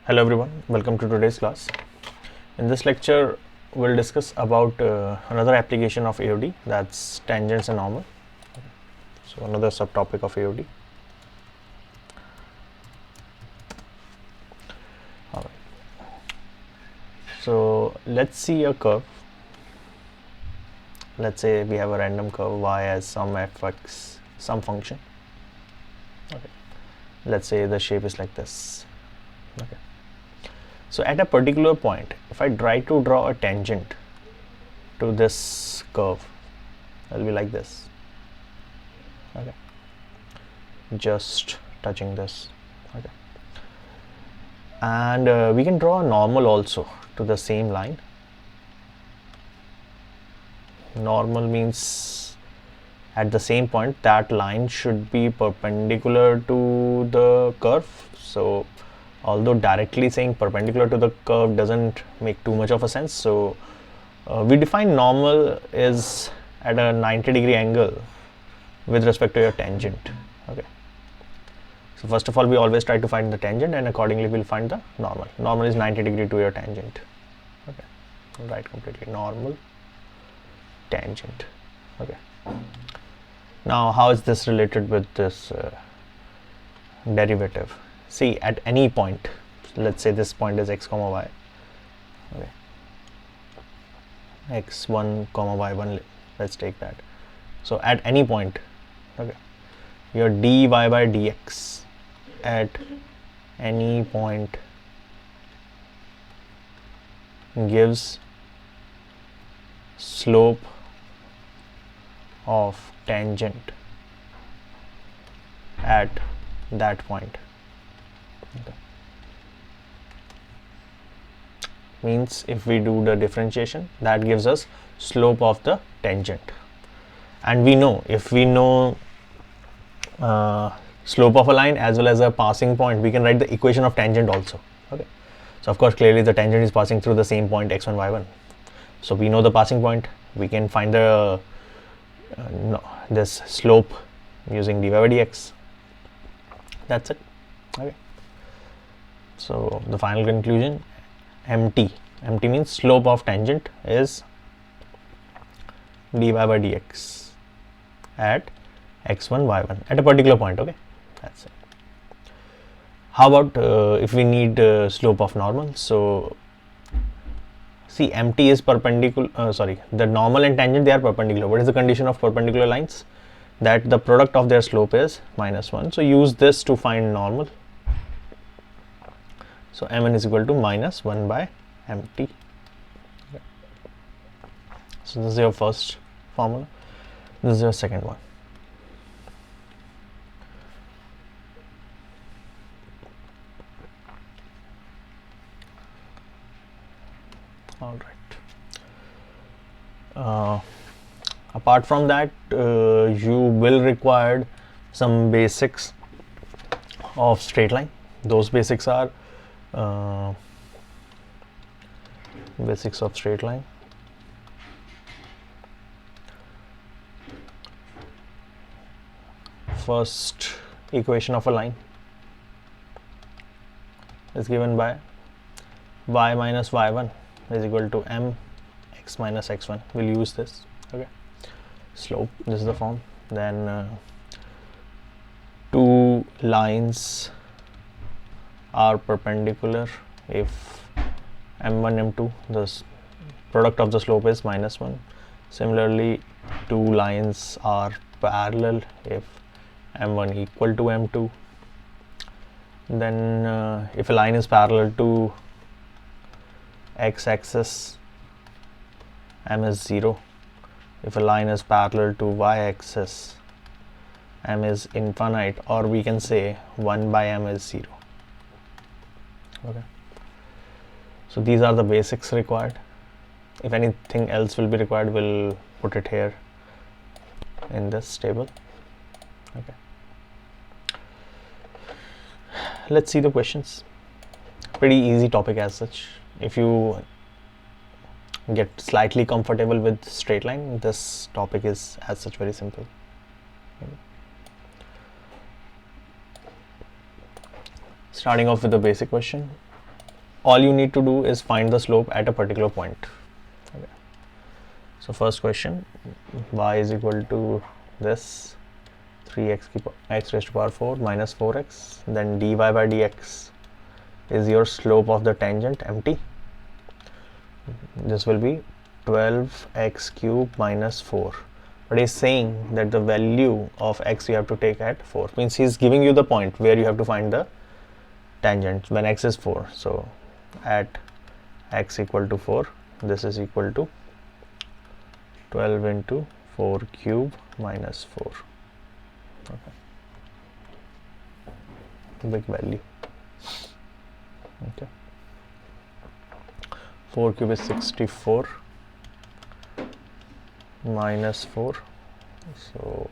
Hello everyone, welcome to today's class. In this lecture, we'll discuss about another application of AOD, that's tangents and normal. So another subtopic of AOD. Alright. So let's see a curve. Let's say we have a random curve y as some fx, some function. Okay. Let's say the shape is like this. Okay. So at a particular point, if I try to draw a tangent to this curve, it will be like this. Okay. Just touching this. Okay. And we can draw a normal also to the same line. Normal means at the same point that line should be perpendicular to the curve. So although directly saying perpendicular to the curve doesn't make too much of a sense, so we define normal is at a 90-degree angle with respect to your tangent. Okay. So first of all, we always try to find the tangent, and accordingly we'll find the normal. Normal is 90-degree to your tangent. Okay. Right, completely normal tangent. Okay. Now how is this related with this derivative? See, at any point, let's say this point is x comma y. Okay. x1 comma y1, let's take that. So at any point, okay, your dy by dx at any point gives slope of tangent at that point. Okay. Means if we do the differentiation, that gives us slope of the tangent, and we know, if we know slope of a line as well as a passing point, we can write the equation of tangent also. Okay. So of course clearly the tangent is passing through the same point x1 y1, so we know the passing point. We can find the this slope using dy by dx. That's it. Okay. So the final conclusion, MT means slope of tangent is dy by dx at x1 y1 at a particular point. Okay, that's it. How about if we need slope of normal? So see, MT is perpendicular, the normal and tangent, they are perpendicular. What is the condition of perpendicular lines? That the product of their slope is -1. So use this to find normal. So Mn is equal to -1 by Mt. Okay. So this is your first formula. This is your second one. All right. Apart from that, you will require some basics of straight line. Those basics are basics of straight line. First equation of a line is given by y minus y1 is equal to m x minus x1. We'll use this. Okay. Slope, this is the form. Then two lines are perpendicular if m1 m2, the product of the slope is -1. Similarly, two lines are parallel if m1 equal to m2. Then if a line is parallel to x-axis, m is 0. If a line is parallel to y-axis, m is infinite, or we can say 1 by m is 0. Okay. So these are the basics required. If anything else will be required, we'll put it here in this table. Okay. Let's see the questions. Pretty easy topic as such. If you get slightly comfortable with straight line, this topic is as such very simple. Okay. Starting off with the basic question. all you need to do is find the slope at a particular point. Okay. So first question, y is equal to this 3x x raised to power 4 minus 4x, then dy by dx is your slope of the tangent mt. This will be 12x cube minus 4, but he's saying that the value of x you have to take at 4, means he's giving you the point where you have to find the tangent when x is 4. So at x equal to 4, this is equal to 12 into 4 cube minus 4. Okay. Big value. Okay. 4 cube is 64 minus 4, so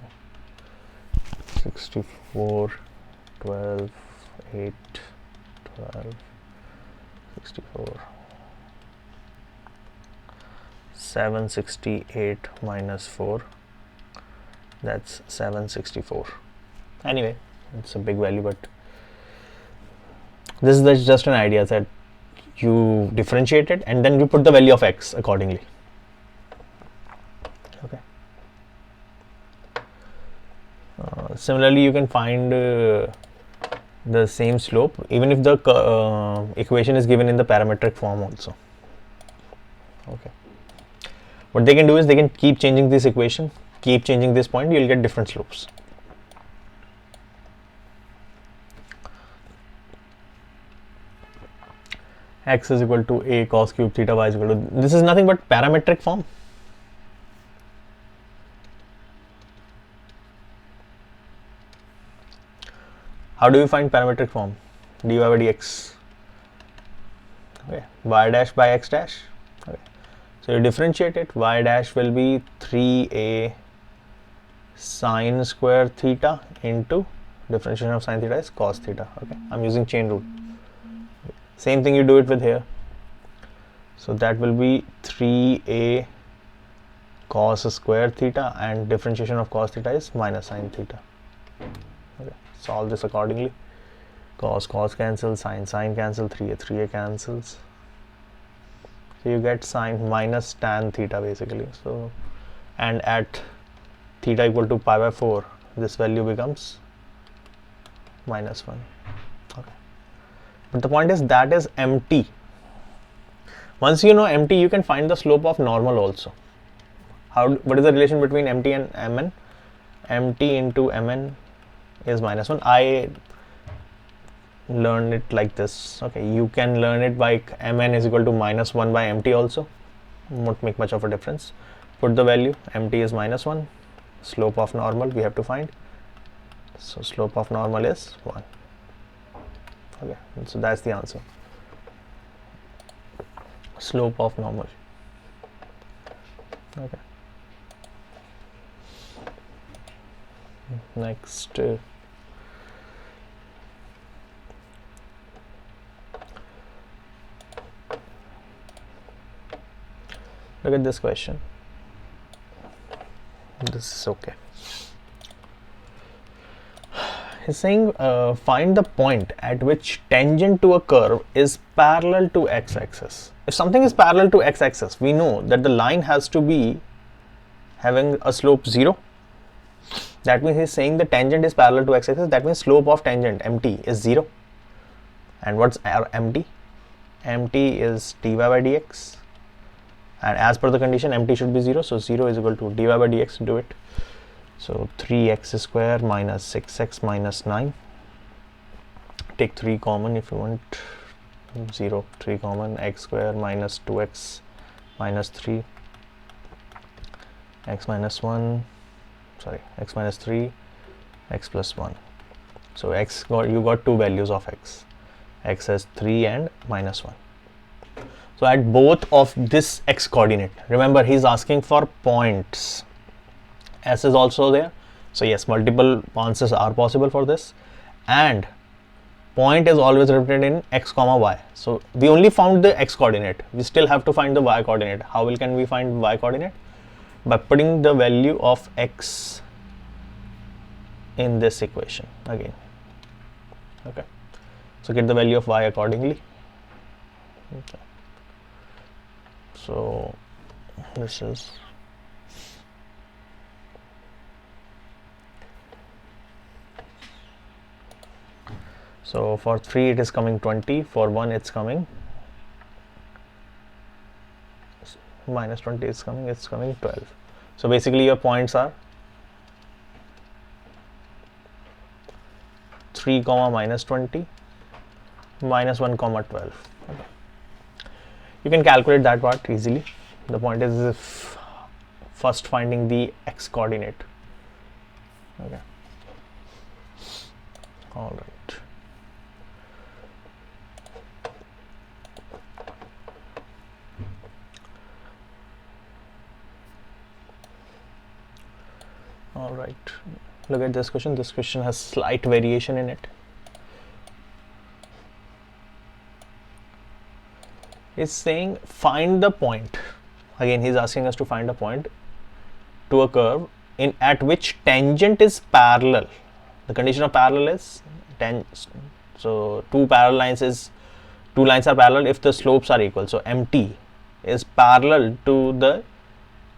64, 12, 8, 12, 64, 768 minus 4, that's 764. Anyway, it's a big value, but this is just an idea that you differentiate it and then you put the value of x accordingly. Okay. Similarly, you can find the same slope even if the equation is given in the parametric form also. Okay. What they can do is they can keep changing this equation, keep changing this point, you will get different slopes. X is equal to a cos cube theta, y is equal to, this is nothing but parametric form. How do you find parametric form? dy by dx, okay, y dash by x dash. Okay. So you differentiate it, y dash will be 3a sine square theta into differentiation of sine theta is cos theta. Okay, I'm using chain rule. Same thing you do it with here. So that will be 3a cos square theta and differentiation of cos theta is minus sine theta. Okay. Solve this accordingly. Cos cancels, sine cancel, 3a cancels. So you get sine minus tan theta basically. So, and at theta equal to pi by 4, this value becomes minus 1. Okay. But the point is that is mt. Once you know mt, you can find the slope of normal also. What is the relation between mt and mn? Mt into mn is minus 1. I learned it like this. Okay, you can learn it by mn is equal to minus 1 by mt also. Won't make much of a difference. Put the value, mt is minus 1. Slope of normal we have to find. So slope of normal is 1. Okay, so that's the answer. Slope of normal. Okay. Next. Look at this question. This is okay. He's saying find the point at which tangent to a curve is parallel to x-axis. If something is parallel to x-axis, we know that the line has to be having a slope 0. That means he's saying the tangent is parallel to x-axis. That means slope of tangent mt is 0. And what's our mt? Mt is dy by dx. And as per the condition, mt should be 0. So 0 is equal to dy by dx. Do it. So 3x square minus 6x minus 9. Take 3 common if you want. 0, 3 common. X square minus 2x minus 3. X minus 1. Sorry, x minus 3. X plus 1. So you got two values of x. X has 3 and minus 1. So at both of this x coordinate, remember he's asking for points. S is also there. So yes, multiple answers are possible for this. And point is always represented in x comma y. So we only found the x coordinate. We still have to find the y coordinate. How can we find y coordinate? By putting the value of x in this equation again. Okay. So get the value of y accordingly. Okay. So this is so for 3 it is coming 20, for 1 it's coming minus 20 is coming, it's coming 12. So basically your points are 3 comma minus 20 minus 1 comma 12. Okay. You can calculate that part easily. The point is if first finding the x coordinate. Okay. All right. All right. Look at this question. This question has slight variation in it. It's saying find the point. Again, he's asking us to find a point to a curve in at which tangent is parallel. The condition of parallel is so two lines are parallel if the slopes are equal. So MT is parallel to the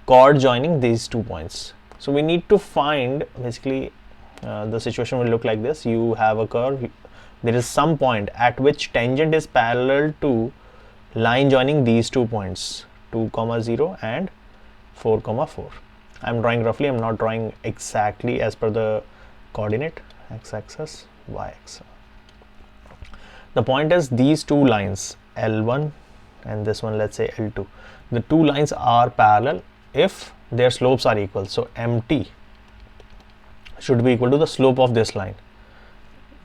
chord joining these 2 points. So we need to find, basically the situation will look like this. You have a curve, there is some point at which tangent is parallel to line joining these 2 points 2 comma 0 and 4 comma 4. I'm drawing roughly, I'm not drawing exactly as per the coordinate x-axis, y-axis. The point is these 2 lines L1 and this one, let's say L2, the 2 lines are parallel if their slopes are equal. So MT should be equal to the slope of this line.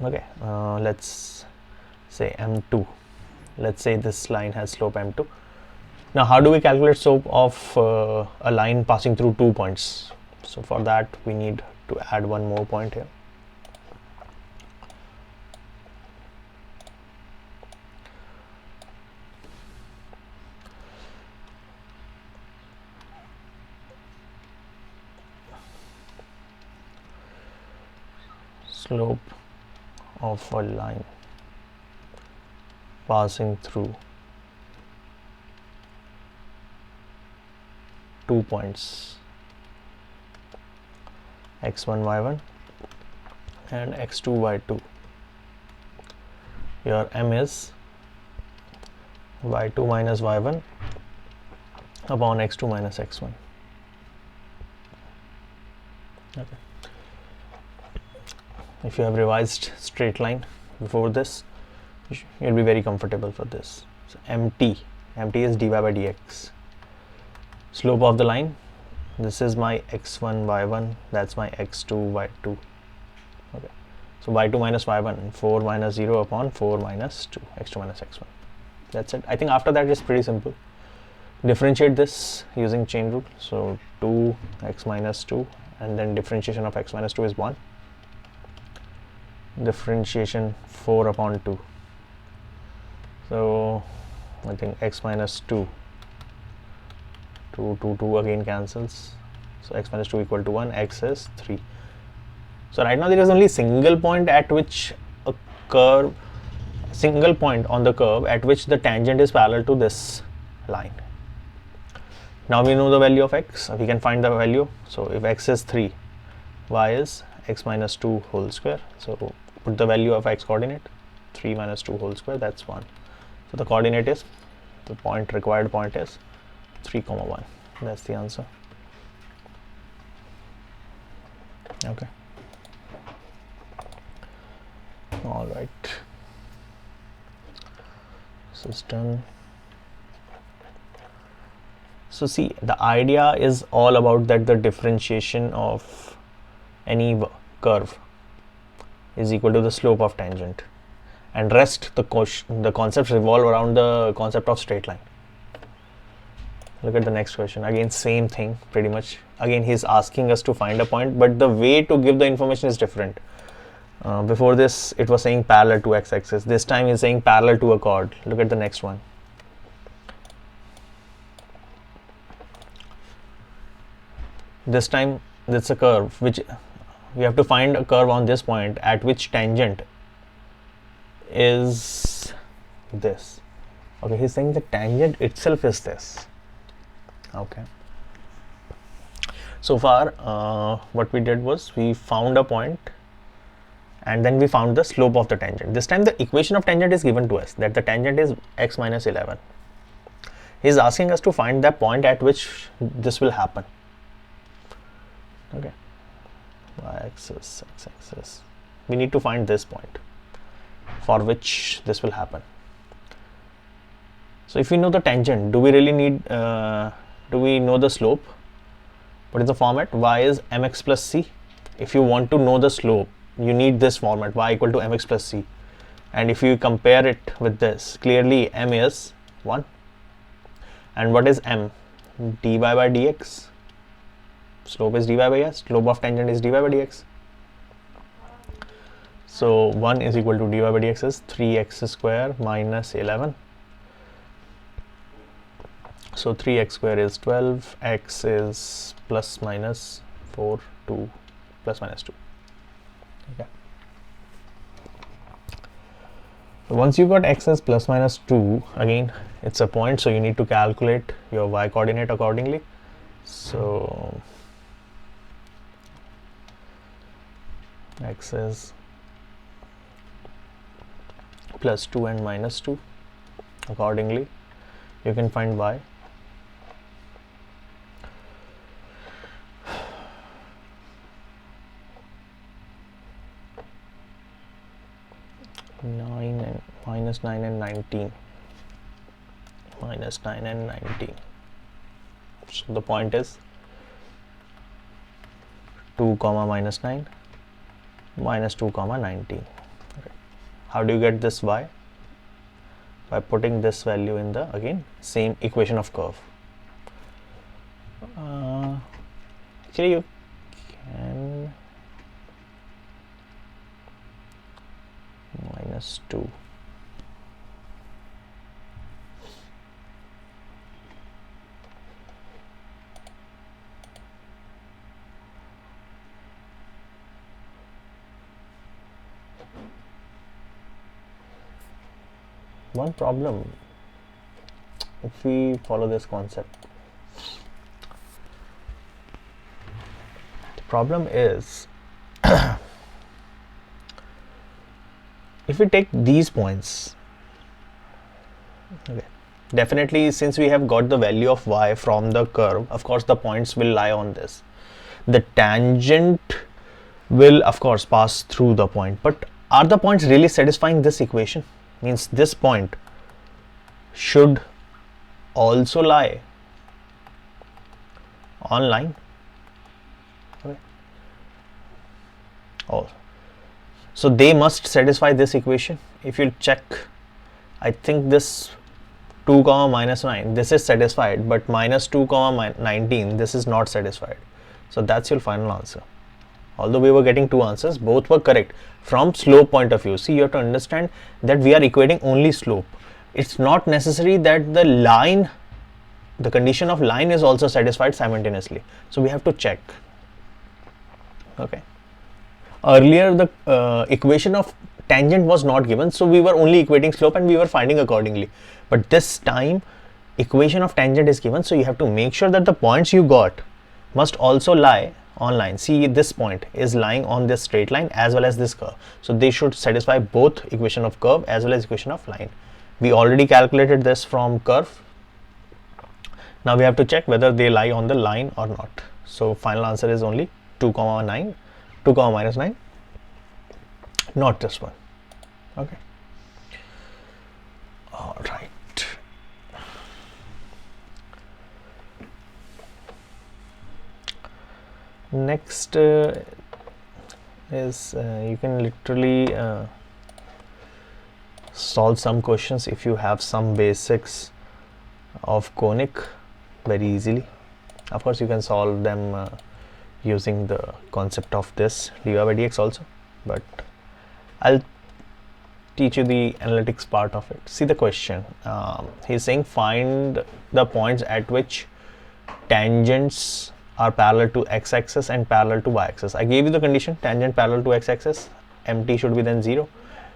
Okay, let's say M2. Let's say this line has slope M2. Now how do we calculate slope of a line passing through 2 points? So for that we need to add one more point here. Slope of a line passing through 2 points x1 y1 and x2 y2. Your m is y2 minus y1 upon x2 minus x1. Okay. If you have revised straight line before this, you'll be very comfortable for this. So MT is dy by dx. Slope of the line, this is my x1 y1, that's my x2 y2. Okay, so y2 minus y1, 4 minus 0 upon 4 minus 2, x2 minus x1. That's it. I think after that it's pretty simple. Differentiate this using chain rule. So 2x minus 2 and then differentiation of x minus 2 is 1. Differentiation 4 upon 2. So I think x minus 2 again cancels. So x minus 2 equal to 1, x is 3. So right now there is only single point at which a curve, single point on the curve at which the tangent is parallel to this line. Now we know the value of x, we can find the value. So if x is 3, y is x minus 2 whole square. So put the value of x coordinate, 3 minus 2 whole square, that's 1. So the coordinate is, the point, required point is 3 comma 1. That's the answer. Okay. All right. This is done. So see, the idea is all about that the differentiation of any curve is equal to the slope of tangent, and rest the concepts revolve around the concept of straight line. Look at the next question. Again, same thing pretty much. Again, he's asking us to find a point, but the way to give the information is different. Before this, it was saying parallel to x-axis. This time he's saying parallel to a chord. Look at the next one. This time, it's a curve, which we have to find a curve on this point at which tangent is this. Okay, he's saying the tangent itself is this. Okay. So far, what we did was we found a point and then we found the slope of the tangent. This time the equation of tangent is given to us, that the tangent is x minus 11. He is asking us to find the point at which this will happen. Okay. Y-axis, x-axis. We need to find this point for which this will happen. So if we know the tangent, do we really need, do we know the slope? What is the format? Y is mx plus c. If you want to know the slope, you need this format, y equal to mx plus c. And if you compare it with this, clearly m is 1. And what is m? dy by dx. Slope is dy by s. Slope of tangent is dy by dx. So 1 is equal to dy by dx is 3x square minus 11. So 3x square is 12, x is plus minus 4, 2, plus minus 2. Okay. So once you got x as plus minus 2, again it's a point, so you need to calculate your y coordinate accordingly. So x is plus 2 and minus 2. Accordingly, you can find y. Minus 9 and 19. Minus 9 and 19. So the point is 2 comma minus 9 minus 2 comma 19. Okay. How do you get this y? By putting this value in the, again, same equation of curve. Actually you can minus 2. One problem if we follow this concept. The problem is if we take these points, okay, definitely since we have got the value of y from the curve, of course the points will lie on this. The tangent will of course pass through the point, but are the points really satisfying this equation? Means this point should also lie on line. Okay. Oh, so they must satisfy this equation. If you check, I think this 2 comma minus 9, this is satisfied, but minus 2 comma 19, this is not satisfied. So that's your final answer. Although we were getting two answers, both were correct from slope point of view. See, you have to understand that we are equating only slope. It's not necessary that the line, the condition of line is also satisfied simultaneously. So we have to check. Okay. Earlier the equation of tangent was not given, so we were only equating slope and we were finding accordingly. But this time equation of tangent is given, so you have to make sure that the points you got must also lie on line. See, this point is lying on this straight line as well as this curve, so they should satisfy both equation of curve as well as equation of line. We already calculated this from curve. Now we have to check whether they lie on the line or not. So final answer is only 2 comma 9, 2 comma minus 9, not this one. Okay. All right. Next is you can literally solve some questions if you have some basics of conic very easily. Of course you can solve them using the concept of this dy by dx also, but I'll teach you the analytics part of it. See the question. He's saying find the points at which tangents are parallel to x-axis and parallel to y-axis. I gave you the condition, tangent parallel to x-axis, mt should be then 0.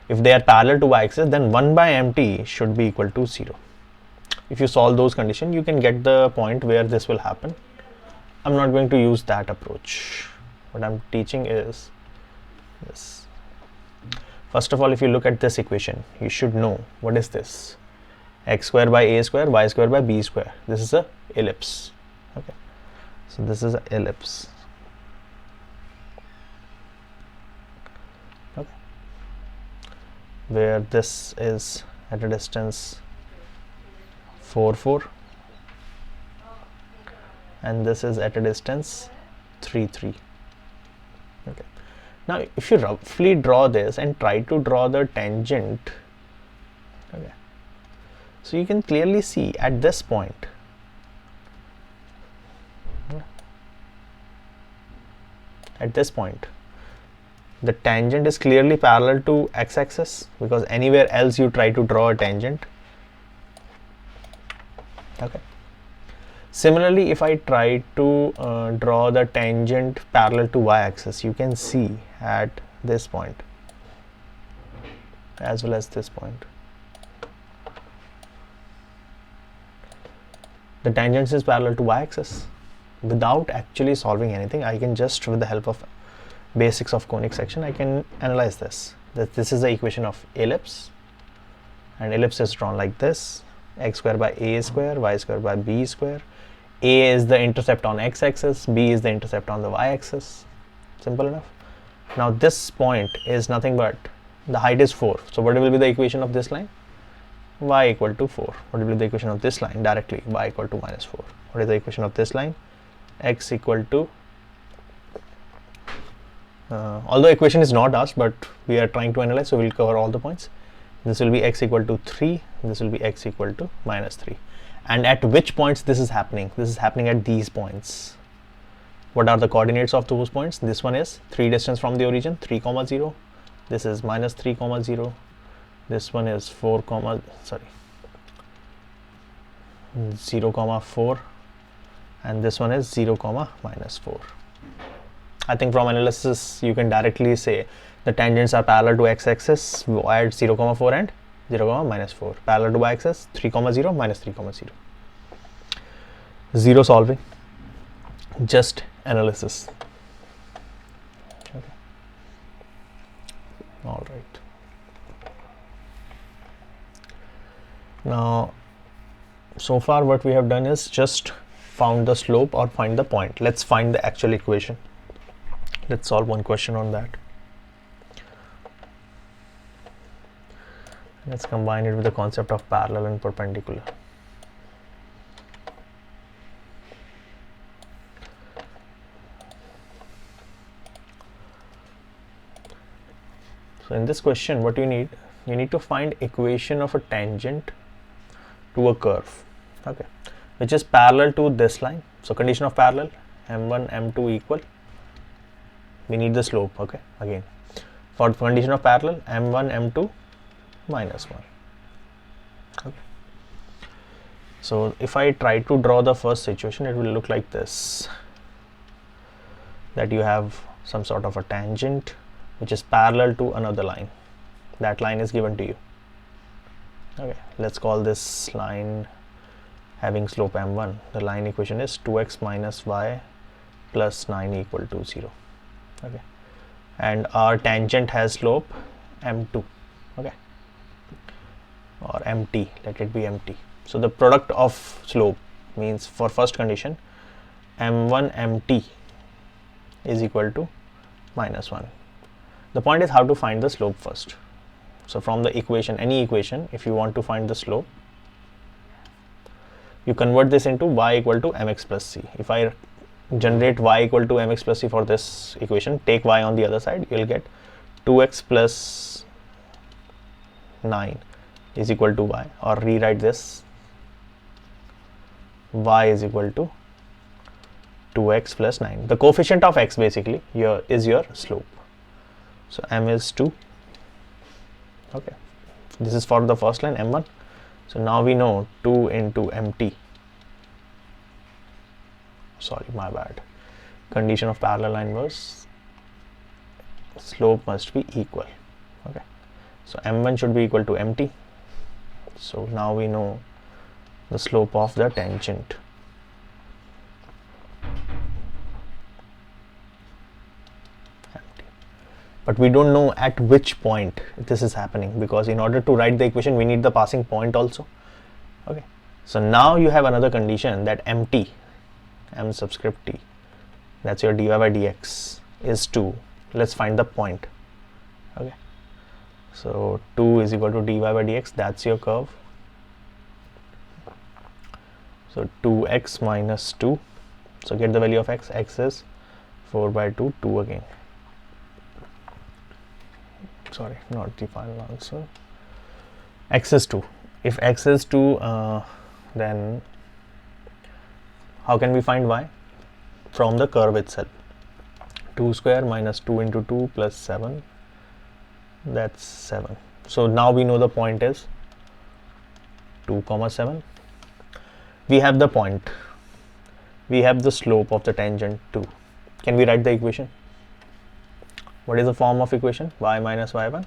If they are parallel to y-axis, then 1 by mt should be equal to 0. if you solve those conditions, you can get the point where this will happen. I'm not going to use that approach. What I'm teaching is this. First of all, if you look at this equation, you should know what is this. X square by a square, y square by b square. This is a ellipse. Okay, so this is an ellipse. Okay, where this is at a distance 4 4 and this is at a distance 3 3. Okay, now if you roughly draw this and try to draw the tangent, okay, so you can clearly see at this point, the tangent is clearly parallel to x-axis, because anywhere else you try to draw a tangent. Okay, similarly, if I try to draw the tangent parallel to y-axis, you can see at this point as well as this point, the tangent is parallel to y-axis. Without actually solving anything, I can just, with the help of basics of conic section, I can analyze this. This is the equation of ellipse, and ellipse is drawn like this: x square by a square, y square by b square. A is the intercept on x-axis, b is the intercept on the y-axis. Simple enough. Now this point is nothing but, the height is 4. So what will be the equation of this line? Y equal to 4. What will be the equation of this line? Directly y equal to minus 4. What is the equation of this line? X equal to, although equation is not asked, but we are trying to analyze, so we'll cover all the points. This will be x equal to 3, this will be x equal to minus 3. And at which points this is happening? This is happening at these points. What are the coordinates of those points? This one is 3 distance from the origin, 3 comma 0. This is minus 3 comma 0. This one is 0 comma 4, and this one is 0 comma minus 4. I think from analysis you can directly say the tangents are parallel to x-axis at 0 comma 4 and 0 comma minus 4. Parallel to y-axis 3 comma 0 minus 3 comma 0. Zero solving, just analysis. Okay. All right. Now, so far what we have done is just found the slope or find the point. Let's find the actual equation. Let's solve one question on that. Let's combine it with the concept of parallel and perpendicular. So in this question, what you need to find equation of a tangent to a curve, okay, which is parallel to this line. So condition of parallel, m1 m2 equal, we need the slope. Okay, again for condition of parallel, m1 m2 minus 1. Okay, so if I try to draw the first situation, it will look like this, that you have some sort of a tangent which is parallel to another line. That line is given to you. Okay, let's call this line having slope m1. The line equation is 2x minus y plus 9 equal to 0. Okay, and our tangent has slope m2. Okay, or mt, let it be mt. So the product of slope means, for first condition, m1 mt is equal to minus 1. The point is how to find the slope first. So from the equation, any equation, if you want to find the slope, you convert this into y equal to mx plus c. If I generate y equal to mx plus c for this equation, take y on the other side, you will get 2x plus 9 is equal to y, or rewrite this, y is equal to 2x plus 9. The coefficient of x basically here is your slope. So m is 2. Okay, this is for the first line m1. So now we know 2 into mt, sorry, my bad, condition of parallel line was slope must be equal. Okay, so m1 should be equal to mt. So now we know the slope of the tangent. But we don't know at which point this is happening, because in order to write the equation we need the passing point also. Okay, so now you have another condition that mt, m subscript t, that's your dy by dx, is 2. Let's find the point. Okay, so 2 is equal to dy by dx, that's your curve. So 2x minus 2, so get the value of x. X is 4 by 2, 2 again. Sorry, not the final answer. X is 2. If x is 2, then how can we find y? From the curve itself. 2 square minus 2 into 2 plus 7, that's 7. So now we know the point is 2 comma 7. We have the point, we have the slope of the tangent 2. Can we write the equation? What is the form of equation? Y minus y1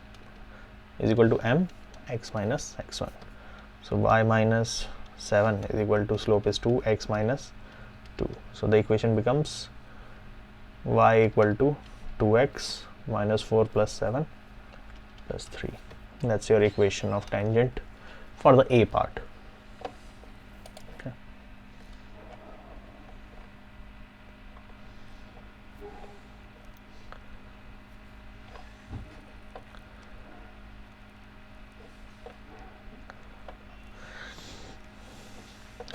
is equal to m x minus x1. So y minus 7 is equal to slope is 2, x minus 2. So the equation becomes y equal to 2x minus 4 plus 7 plus 3. That's your equation of tangent for the A part. Okay.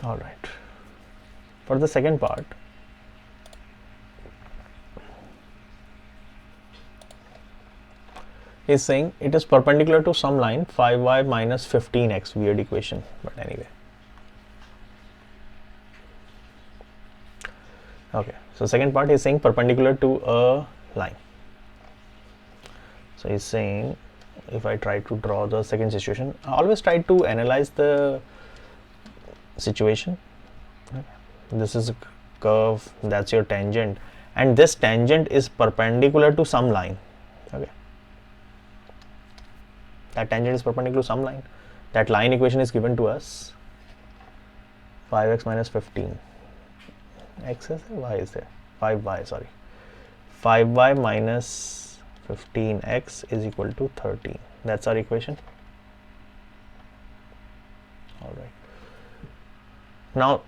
All right. For the second part, is saying it is perpendicular to some line 5y minus 15x. Weird equation, but anyway. Okay, so second part is saying perpendicular to a line. So he's saying, if I try to draw the second situation, I always try to analyze the situation. Okay. This is a curve, that's your tangent, and this tangent is perpendicular to some line. Okay, that tangent is perpendicular to some line. That line equation is given to us, 5x minus 15. X is there, y is there, 5y, sorry, 5y minus 15x is equal to 13. That's our equation. All right. Now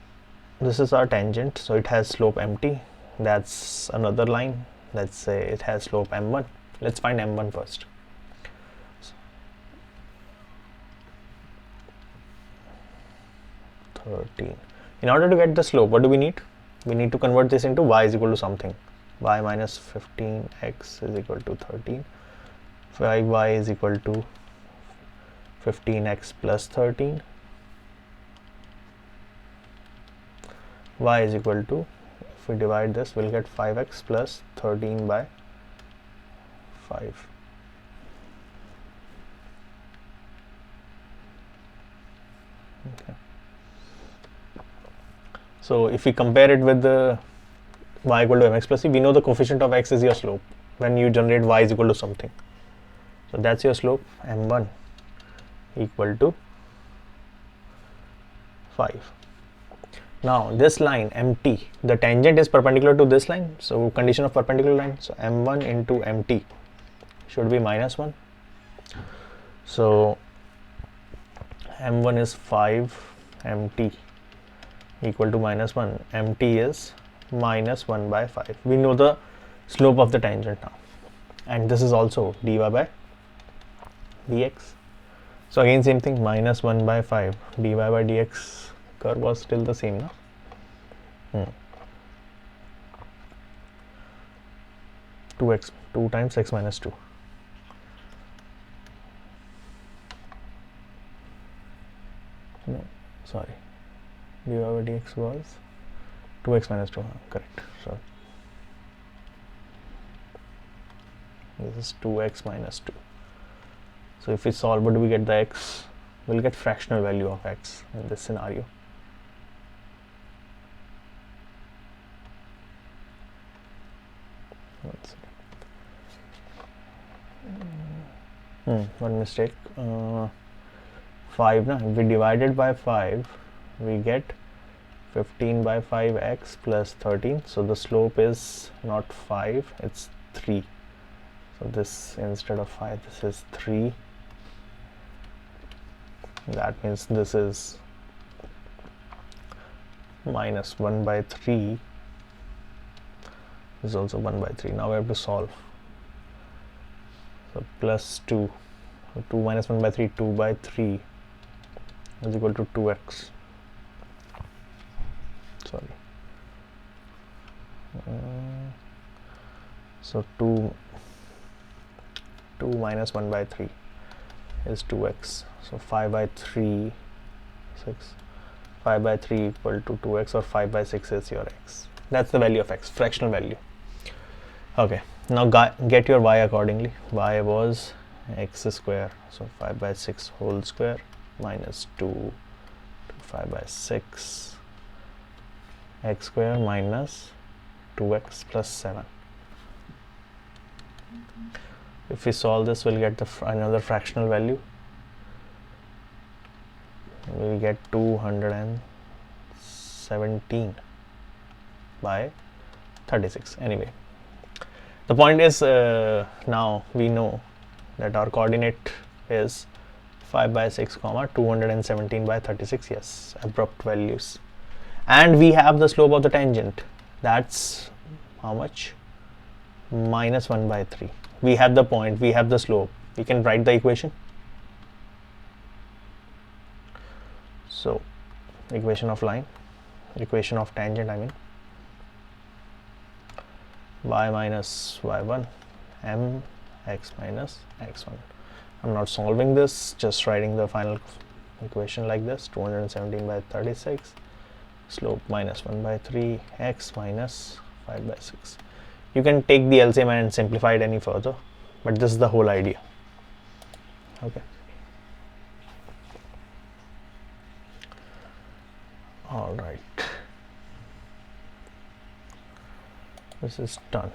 this is our tangent, so it has slope mt. That's another line. Let's say it has slope m1. Let's find m1 first. 13. In order to get the slope, what do we need? We need to convert this into y is equal to something. Y minus 15x is equal to 13. 5y is equal to 15x plus 13. Y is equal to, if we divide this, we'll get 5x plus 13 by 5. Okay. So if we compare it with the y equal to mx plus c, we know the coefficient of x is your slope when you generate y is equal to something. So that's your slope, m1 equal to 5. Now this line mt, the tangent is perpendicular to this line, so condition of perpendicular line, so m1 into mt should be minus 1. So m1 is 5 mt equal to minus 1. mt is minus 1 by 5. We know the slope of the tangent now, and this is also dy by dx. So again same thing, minus 1 by 5. dy by dx curve was still the same now. 2x, 2 times x minus 2. No, sorry, dy by dx was 2x minus 2, correct. So this is 2x minus 2. So if we solve, what do we get? The x, we'll get fractional value of x in this scenario. One mistake. 5 na, if we divided by 5, we get 15 by 5x plus 13. So the slope is not 5, it's 3. So this, instead of 5, this is 3. That means this is minus 1 by 3. This is also 1 by 3. Now we have to solve. So plus 2. So 2 minus 1 by 3, 2 by 3 is equal to 2x. Sorry. So 2 minus 1 by 3 is 2x. So 5 by 3, 6. 5 by 3 equal to 2x, or 5 by 6 is your x. That's the value of x, fractional value. Okay, now get your y accordingly. Y was x square, so 5 by 6 whole square minus 2 to 5 by 6 x square minus 2x plus 7. If we solve this, we'll get another fractional value. We'll get 217 by 36. Anyway, the point is, now we know that our coordinate is 5 by 6 comma 217 by 36. Yes, abrupt values. And we have the slope of the tangent. That's how much? Minus 1 by 3. We have the point, we have the slope. We can write the equation. So equation of line, equation of tangent, I mean, y minus y1 m x minus x1. I'm not solving this, just writing the final equation like this. 217 by 36, slope minus 1 by 3, x minus 5 by 6. You can take the LCM and simplify it any further, but this is the whole idea. Okay. All right. This is done.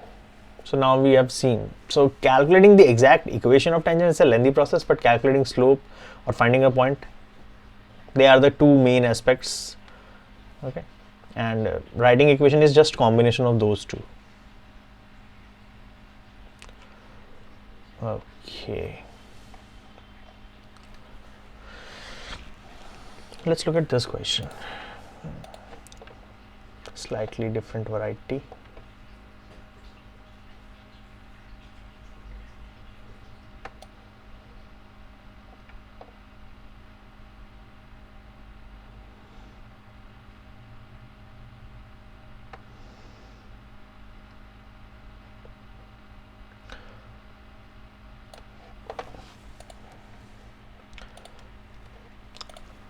So now we have seen. So calculating the exact equation of tangent is a lengthy process, but calculating slope or finding a point, they are the two main aspects. Okay. And writing equation is just combination of those two. Okay. Let's look at this question. Slightly different variety.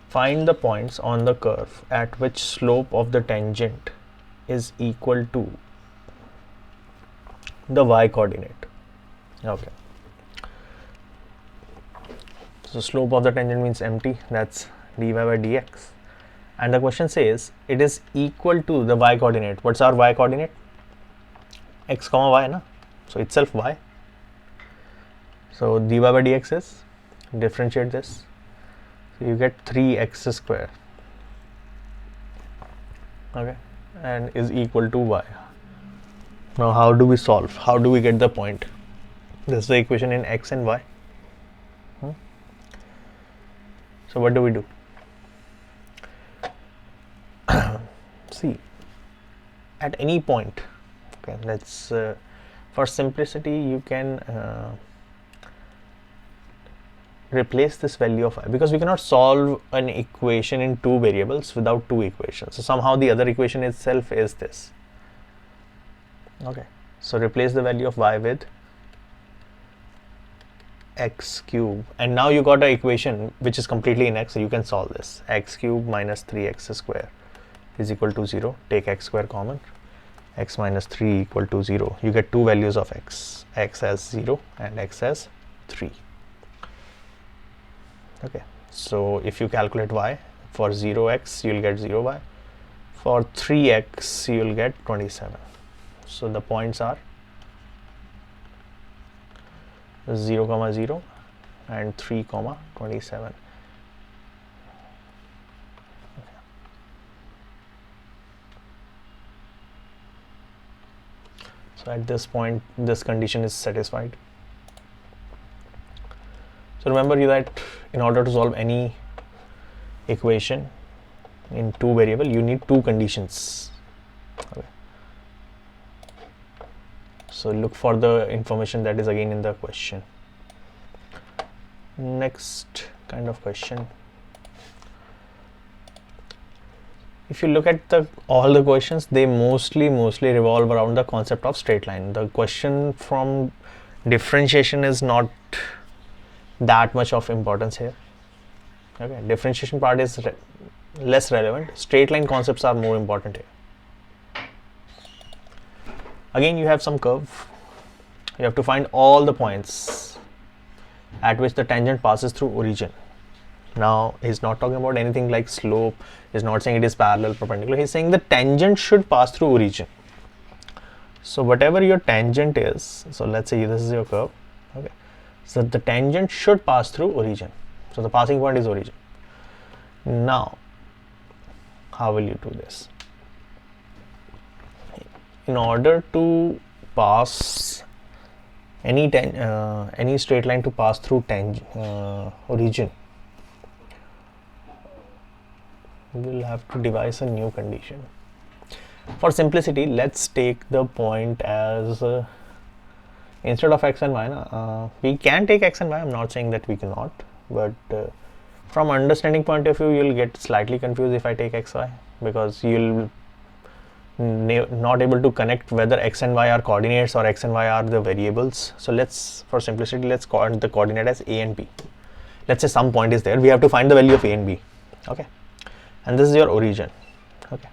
Find the points on the curve at which slope of the tangent is equal to the y coordinate. Okay. So slope of the tangent means empty, that's dy by dx. And the question says it is equal to the y coordinate. What's our y coordinate? X comma y, na? So itself y. So dy by dx is, differentiate this. So you get 3x square, okay, and is equal to y. Now how do we solve? How do we get the point? This is the equation in x and y. So what do we do? See, at any point, okay, let's for simplicity you can replace this value of y, because we cannot solve an equation in two variables without two equations. So somehow the other equation itself is this. Okay, so replace the value of y with x cube, and now you got an equation which is completely in x, so you can solve this. X cube minus 3x square is equal to 0. Take x square common. X minus 3 equal to 0. You get two values of x, x as 0 and x as 3. Okay, so if you calculate y, for 0x you'll get 0y, for 3x you'll get 27. So the points are 0 comma 0 and 3 comma 27. Okay. So at this point this condition is satisfied. So remember that in order to solve any equation in two variable you need two conditions. Okay. So look for the information that is again in the question. Next kind of question. If you look at all the questions, they mostly revolve around the concept of straight line. The question from differentiation is not that much of importance here. Okay, differentiation part is less relevant. Straight line concepts are more important here. Again, you have some curve. You have to find all the points at which the tangent passes through origin. Now he's not talking about anything like slope. He's not saying it is parallel, perpendicular. He's saying the tangent should pass through origin. So whatever your tangent is, so let's say this is your curve. Okay, so the tangent should pass through origin. So the passing point is origin. Now how will you do this? In order to pass any straight line to pass through origin, we will have to devise a new condition. For simplicity, let's take the point as instead of x and y, we can take x and y. I'm not saying that we cannot, but from understanding point of view, you'll get slightly confused if I take x, y, because you'll not able to connect whether x and y are coordinates or x and y are the variables. So let's, for simplicity, let's call the coordinate as a and b. Let's say some point is there. We have to find the value of a and b. Okay. And this is your origin. Okay.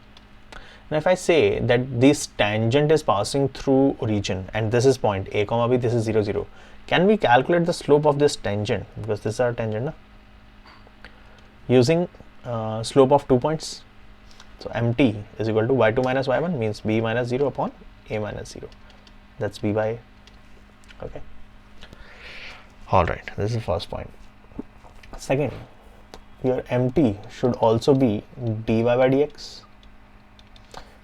Now if I say that this tangent is passing through origin and this is point a comma b, this is 0 0, can we calculate the slope of this tangent, because this is our tangent, na? Using slope of 2 points. So mt is equal to y2 minus y1 means b minus 0 upon a minus 0. That's b by a. Okay. All right. This is the first point. Second, your mt should also be dy by dx.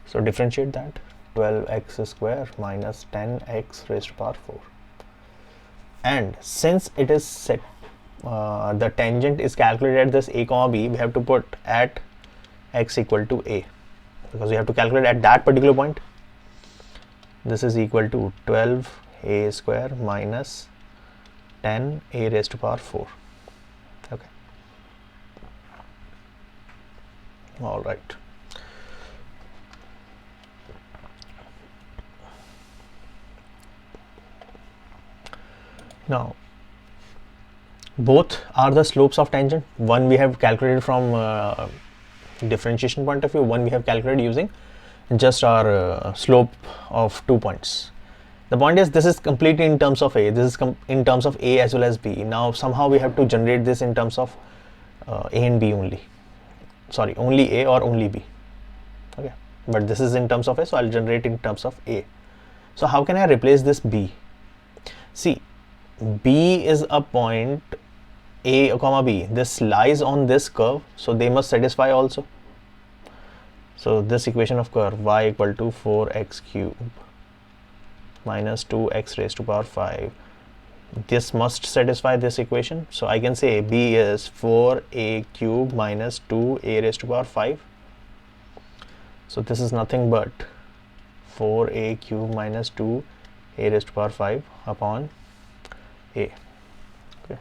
So differentiate that. 12x square minus 10x raised to power 4. And since it is set, the tangent is calculated at this a comma b, we have to put at x equal to a, because we have to calculate at that particular point. This is equal to 12a square minus 10a raised to power 4. Okay. All right. Now both are the slopes of tangent. One we have calculated from differentiation point of view, one we have calculated using just our slope of 2 points. The point is, this is completely in terms of a, this is in terms of a as well as b. Now somehow we have to generate this in terms of a and b only. Sorry, only a or only b. Okay, but this is in terms of a, so I'll generate in terms of a. So how can I replace this b? See, b is a point a comma b. This lies on this curve, so they must satisfy also. So this equation of curve y equal to 4x cube minus 2x raised to power 5, this must satisfy this equation. So I can say b is 4a cube minus 2a raised to power 5. So this is nothing but 4a cube minus 2a raised to power 5 upon a. Okay.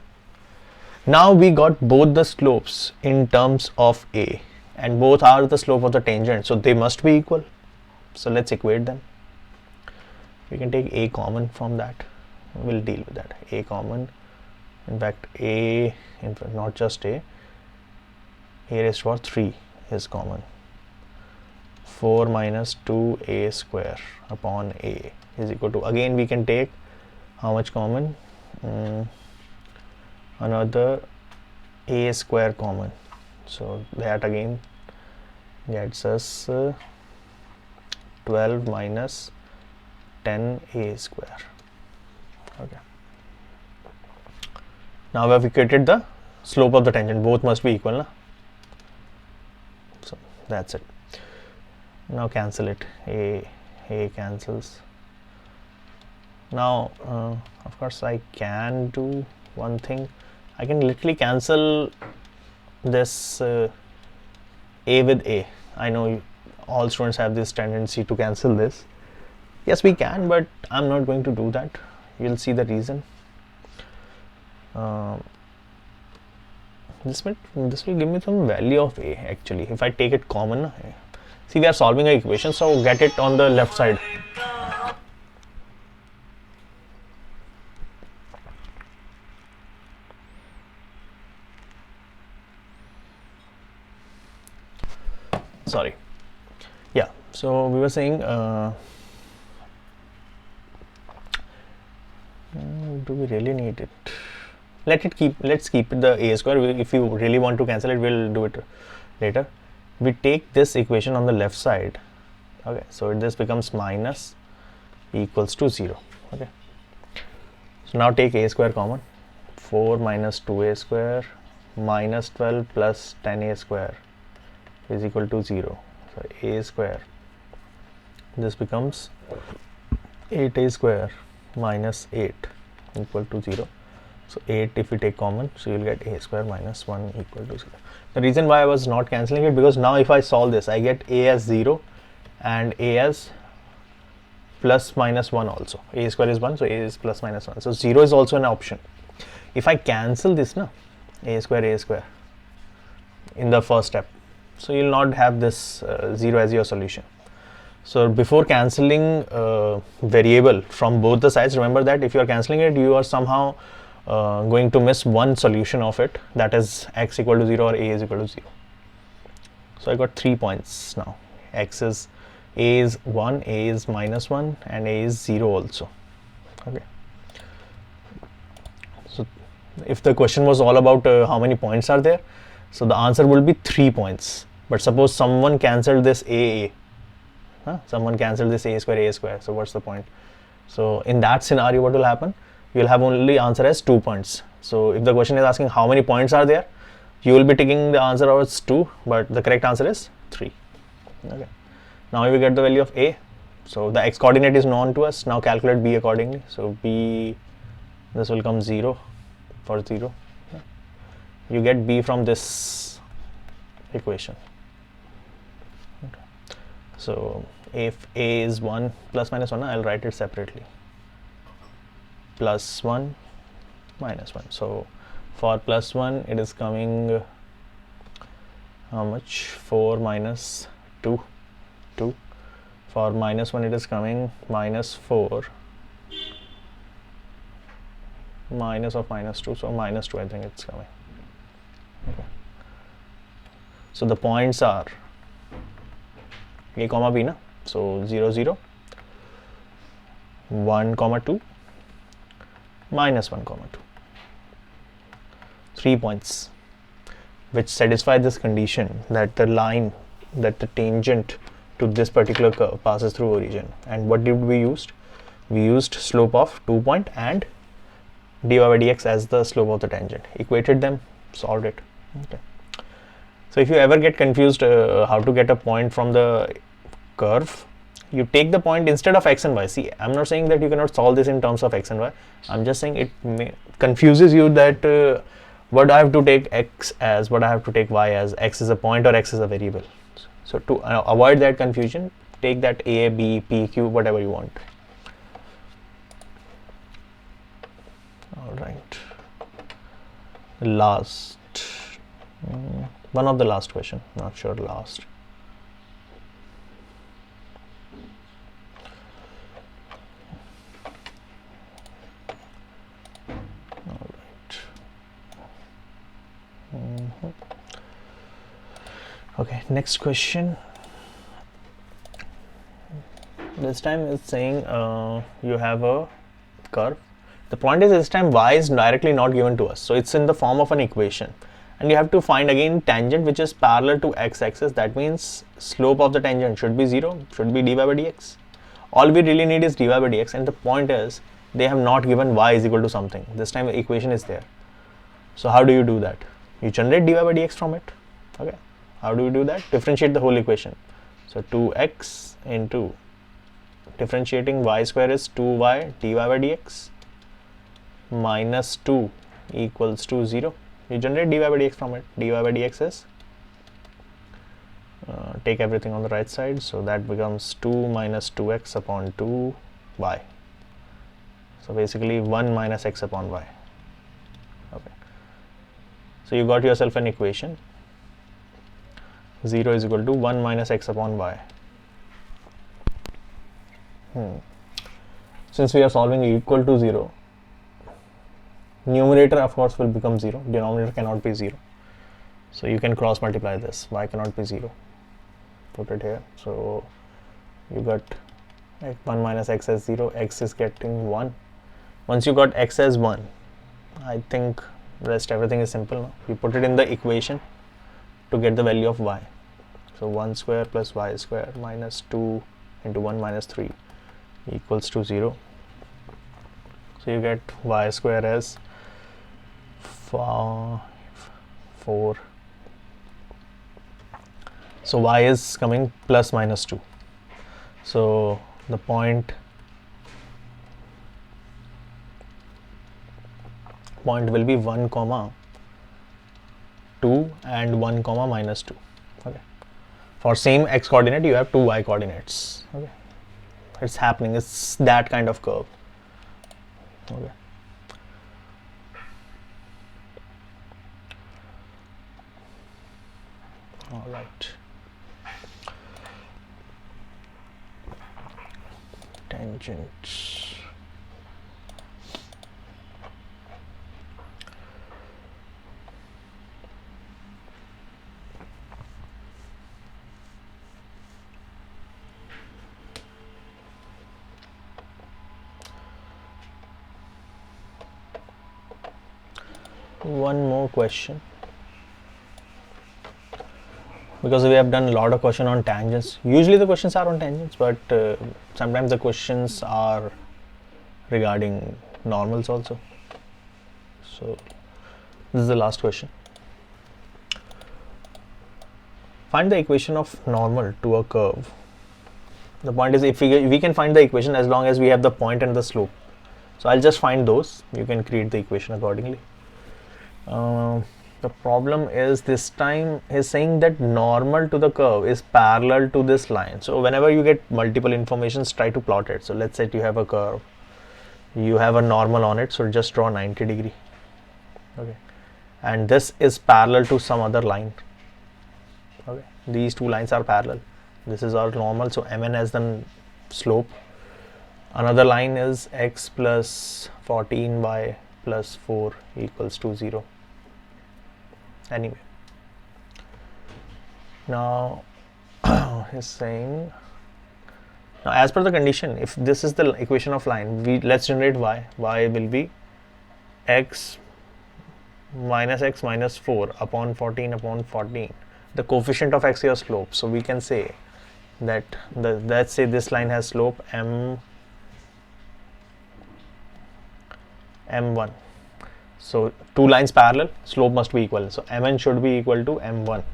Now we got both the slopes in terms of a, and both are the slope of the tangent, so they must be equal. So let's equate them. We can take a common from that. We'll deal with that. A common, in fact a, in fact not just a raised to power 3 is common. 4 minus 2a square upon a is equal to, again we can take how much common? Another a square common, so that again gets us 12 minus 10a square. Okay. Now we have equated the slope of the tangent, both must be equal, na? So that's it. Now cancel it. A cancels, Now of course I can do one thing. I can literally cancel this a with a. I know all students have this tendency to cancel this. Yes, we can, but I'm not going to do that. You'll see the reason. This will give me some value of a actually. If I take it common, see, we are solving an equation, so get it on the left side. Sorry. Yeah, so we were saying do we really need it? Let's keep it the a square. If you really want to cancel it, we'll do it later. We take this equation on the left side. Okay, so this becomes minus equals to 0. Okay, so now take a square common. 4 minus 2a square minus 12 plus 10a square is equal to 0. So a square, this becomes 8a square minus 8 equal to 0. So 8 if we take common, so you'll get a square minus 1 equal to 0. The reason why I was not cancelling it, because now if I solve this, I get a as 0 and a as plus minus 1 also. A square is 1, so a is plus minus 1. So 0 is also an option. If I cancel this, a square in the first step, so you'll not have this 0 as your solution. So before cancelling variable from both the sides, remember that if you are cancelling it, you are somehow going to miss one solution of it, that is x equal to 0 or a is equal to 0. So I got 3 points now. X is, a is 1, a is minus 1 and a is 0 also. Okay. So if the question was all about how many points are there, so the answer will be 3 points. But suppose someone cancelled this a. Someone cancelled this a square, so what's the point? So in that scenario, what will happen? You'll have only answer as 2 points. So if the question is asking how many points are there, you will be taking the answer as 2, but the correct answer is 3. Okay. Now we get the value of a. So the x coordinate is known to us. Now calculate b accordingly. So b, this will come 0 for 0. You get b from this equation. Okay. So if a is 1 plus minus 1, I'll write it separately. Plus 1 minus 1. So for plus 1, it is coming how much? 4 minus 2. 2. For minus 1, it is coming minus 4 minus of minus 2. So minus 2, I think it's coming. Okay. So the points are a comma b, na? So 0 0, 1 comma 2, minus 1 comma 2. 3 points which satisfy this condition that the line, that the tangent to this particular curve passes through origin. And what did we use? We used slope of 2 point and dy by dx as the slope of the tangent. Equated them, solved it. Okay. So if you ever get confused how to get a point from the curve, you take the point instead of x and y. See, I'm not saying that you cannot solve this in terms of x and y. I'm just saying it confuses you that what I have to take x as, what I have to take y as, x is a point or x is a variable. So to avoid that confusion, take that a, b, p, q, whatever you want. All right. Last, one of the last question, not sure last. All right. Okay, next question. This time it's saying you have a curve. The point is this time y is directly not given to us, so it's in the form of an equation, and you have to find again tangent which is parallel to x-axis. That means slope of the tangent should be 0, should be dy by dx. All we really need is dy by dx, and the point is they have not given y is equal to something. This time the equation is there. So how do you do that? You generate dy by dx from it. Okay. How do you do that? Differentiate the whole equation. So 2x into differentiating y square is 2y dy by dx minus 2 equals to 0. You generate dy by dx from it. Dy by dx is, take everything on the right side, so that becomes 2 minus 2x upon 2y. So basically 1 minus x upon y. Okay. So you got yourself an equation. 0 is equal to 1 minus x upon y. Since we are solving equal to 0, numerator of course will become 0, denominator cannot be 0. So you can cross multiply this, y cannot be 0. Put it here. So you got 1 minus x as 0, x is getting 1. Once you got x as 1, I think rest everything is simple now. You put it in the equation to get the value of y. So 1 square plus y square minus 2 into 1 minus 3 equals to 0. So you get y square as 4. So y is coming plus minus 2. So the point will be 1 comma 2 and 1 comma minus 2. Okay. For same x coordinate you have two y coordinates. Okay. It's happening. It's that kind of curve. Okay. All right. Tangents. One more question, because we have done a lot of question on tangents. Usually the questions are on tangents, but sometimes the questions are regarding normals also. So this is the last question. Find the equation of normal to a curve. The point is, if we can find the equation as long as we have the point and the slope. So I'll just find those. You can create the equation accordingly. The problem is this time is saying that normal to the curve is parallel to this line. So whenever you get multiple informations, try to plot it. So let's say you have a curve, you have a normal on it, so just draw 90 degree. Okay, and this is parallel to some other line. Okay, these two lines are parallel. This is our normal, so mn as the slope. Another line is x plus 14y plus 4 equals to 0. Anyway, now he's saying, now as per the condition, if this is the equation of line, let's generate y. Y will be x minus 4 upon 14 upon 14. The coefficient of x is your slope. So we can say that let's say this line has slope m1. So two lines parallel, slope must be equal. So mn should be equal to m1.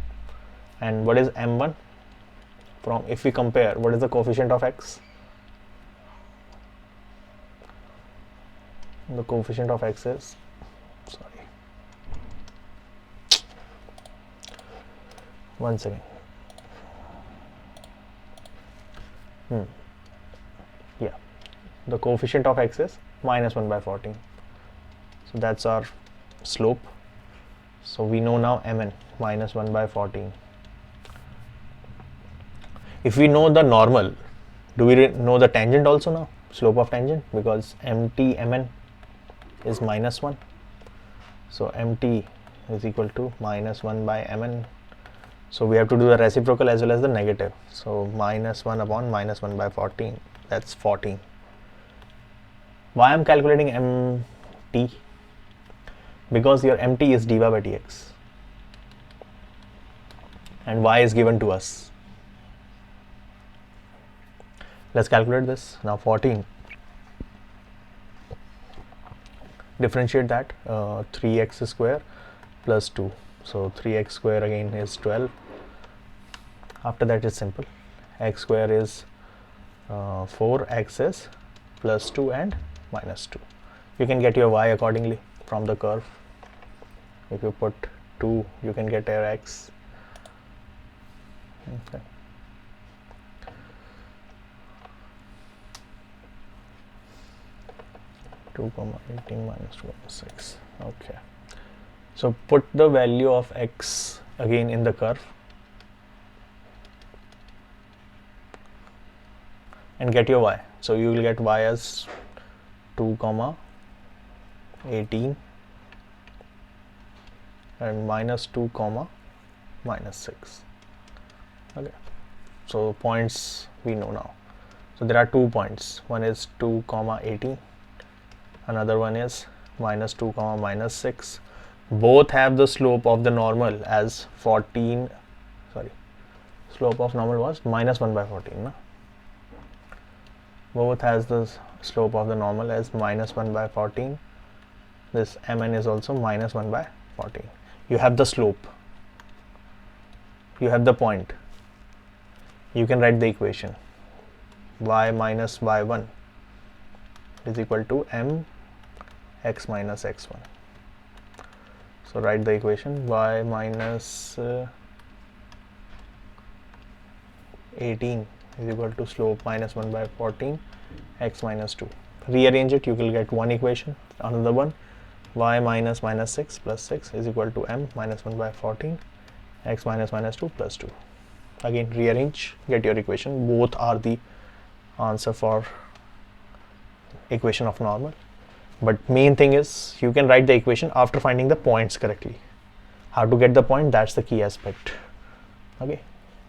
And what is m1? From, if we compare, what is the coefficient of x? The coefficient of x is, sorry, one second. Yeah, the coefficient of x is minus 1 by 14. So that's our slope. So we know now mn minus 1 by 14. If we know the normal, do we know the tangent also now? Slope of tangent, because mt mn is minus 1. So mt is equal to minus 1 by mn. So we have to do the reciprocal as well as the negative. So minus 1 upon minus 1 by 14. That's 14. Why I'm calculating mt? Because your mt is dy by dx and y is given to us. Let's calculate this. Now 14, differentiate that, 3x square plus 2. So 3x square again is 12. After that it's simple. X square is 4x is plus 2 and minus 2. You can get your y accordingly from the curve. If you put 2, you can get your x. Okay. Two comma 18 minus 2 minus 6. Okay. So put the value of x again in the curve and get your y. So you will get y as 2 comma 18 and minus 2 comma minus 6. Okay. So points we know now. So there are 2 points. One is 2 comma 18. Another one is minus 2 comma minus 6. Both have the slope of the normal as 14. Sorry, slope of normal was minus 1 by 14. No? Both has the slope of the normal as minus 1 by 14. This mn is also minus 1 by 14. You have the slope. You have the point. You can write the equation. Y minus y1 is equal to m x minus x1. So write the equation y minus 18 is equal to slope minus 1 by 14 x minus 2. Rearrange it, you will get one equation. Another one, y minus minus 6 plus 6 is equal to m minus 1 by 14 x minus minus 2 plus 2. Again rearrange, get your equation. Both are the answer for equation of normal. But main thing is you can write the equation after finding the points correctly. How to get the point, that's the key aspect. Okay.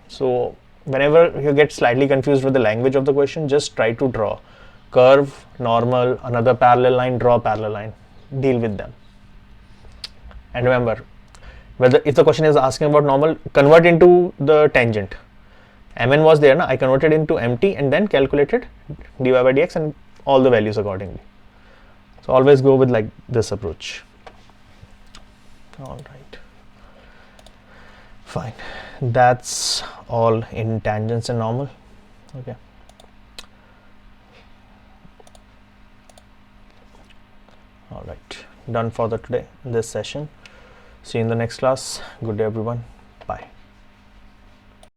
So whenever you get slightly confused with the language of the question, just try to draw curve, normal, another parallel line, draw parallel line, deal with them. And remember, whether if the question is asking about normal, convert into the tangent. Mn was there, I converted into mt and then calculated dy by dx and all the values accordingly. So always go with like this approach. All right, fine. That's all in tangents and normal. Okay. All right, done for the today, this session. See you in the next class. Good day, everyone. Bye.